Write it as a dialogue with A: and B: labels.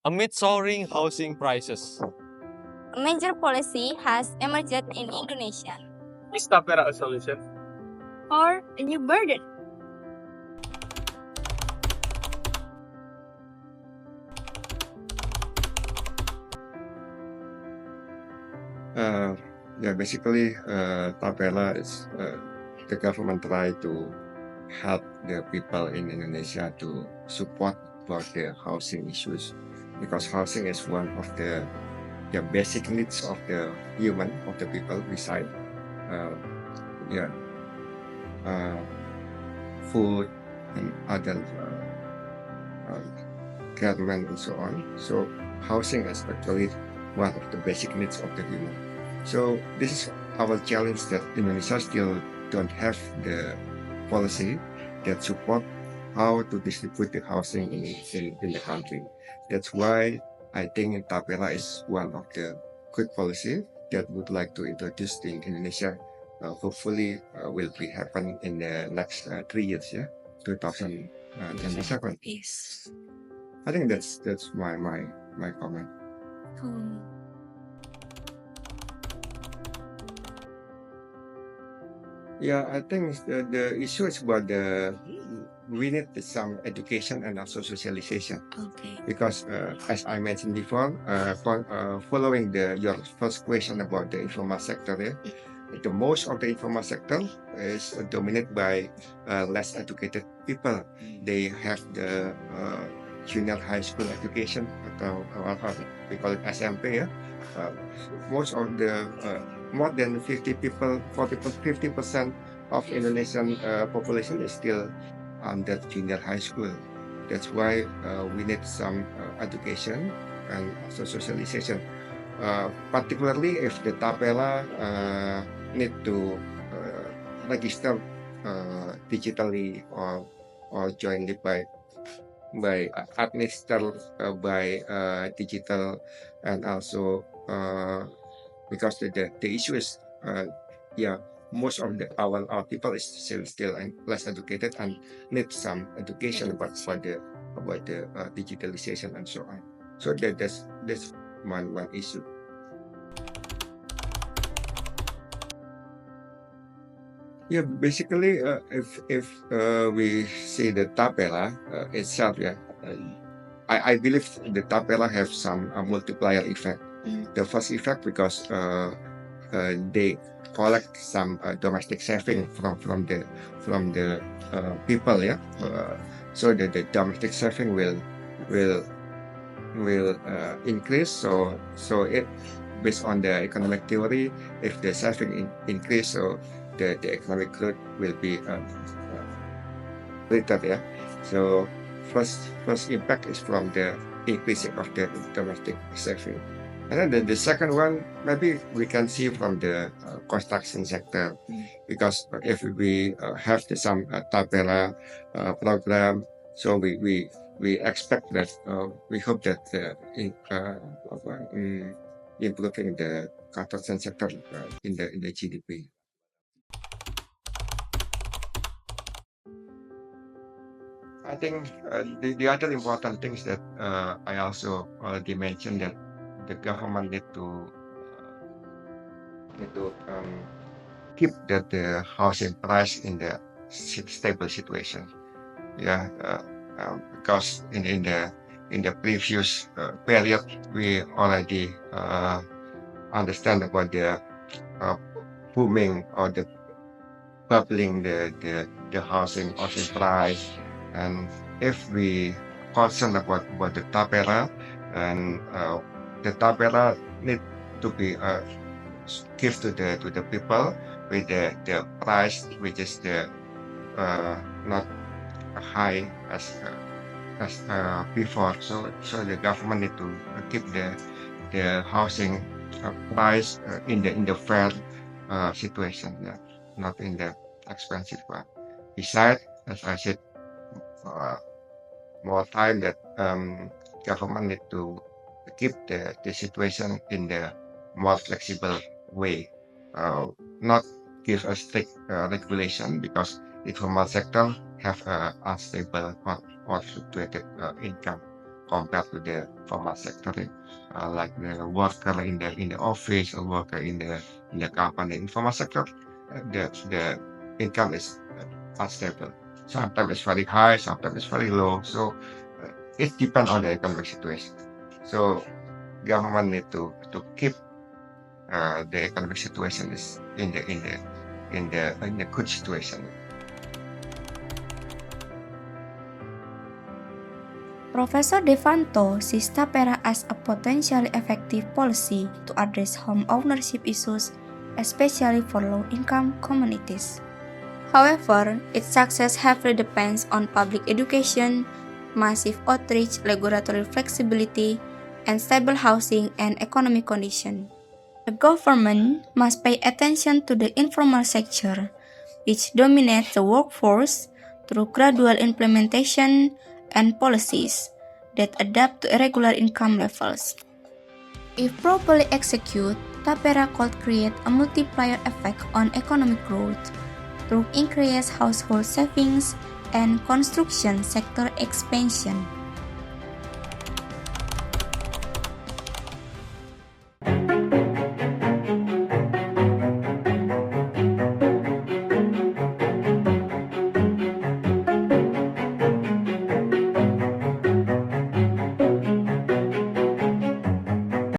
A: amid soaring housing prices.
B: A major policy has emerged in Indonesia.
C: Is Tapera a solution?
B: Or a new burden?
D: Basically, Tapera is the government try to help the people in Indonesia to support for the housing issues, because housing is one of the basic needs of the human, of the people beside uh, yeah, uh, food and other government and so on. So housing is actually one of the basic needs of the human. So this is our challenge, that Indonesia still don't have the policy that support how to distribute the housing in the country. That's why I think Tapera is one of the good policy that would like to introduce in Indonesia. Hopefully will be happen in the next 3 years, 2027.
B: Yes.
D: I think that's my comment. Yeah, I think the issue is about we need some education and also socialization,
B: Okay.
D: because as I mentioned before, following your first question about the informal sector, the most of the informal sector is dominated by less educated people. They have the junior high school education, atau we call it SMP, most of the more than 50% of Indonesian population is still under junior high school. That's why we need some education and also socialization. Particularly if the Tapela need to register digitally or jointly by administered by digital, and also because the issue is most of our people is still less educated and need some education about the digitalization and so on. So that's one issue. Yeah, basically, if we see the Tapera itself, I believe the Tapera have some multiplier effect. The first effect, because they collect some domestic saving from the people, so the domestic saving will increase. So it, based on the economic theory, if the saving increase, so the economic growth will be greater. So first impact is from the increasing of the domestic saving. And then the second one, maybe we can see from the construction sector, because if we have some Tapera program, so we expect that, we hope that improving the construction sector in the GDP. I think the other important things that I also already mentioned, that the government need to keep the housing price in the stable situation. Because in the previous period, we already understand about the booming or the bubbling the housing price. And if we concern about the Tapera, and the Tapera need to be give to the people with the price which is the not high as before. So the government need to keep the housing price in the fair situation, not in the expensive one. Besides, as I said, more time that government need to keep the situation in the more flexible way, not give a strict regulation, because informal sector have unstable or fluctuated income. compared to the formal sector, like the worker in the office or worker in the company. In formal sector, the income is unstable. Sometimes it's very high, sometimes it's very low. So it depends on the economic situation. So government need to keep the economic situation is in the good situation.
E: Professor Devanto sees Tapera as a potentially effective policy to address home ownership issues, especially for low-income communities. However, its success heavily depends on public education, massive outreach, regulatory flexibility, and stable housing and economic conditions. The government must pay attention to the informal sector, which dominates the workforce, through gradual implementation and policies that adapt to irregular income levels. If properly executed, Tapera could create a multiplier effect on economic growth through increased household savings and construction sector expansion.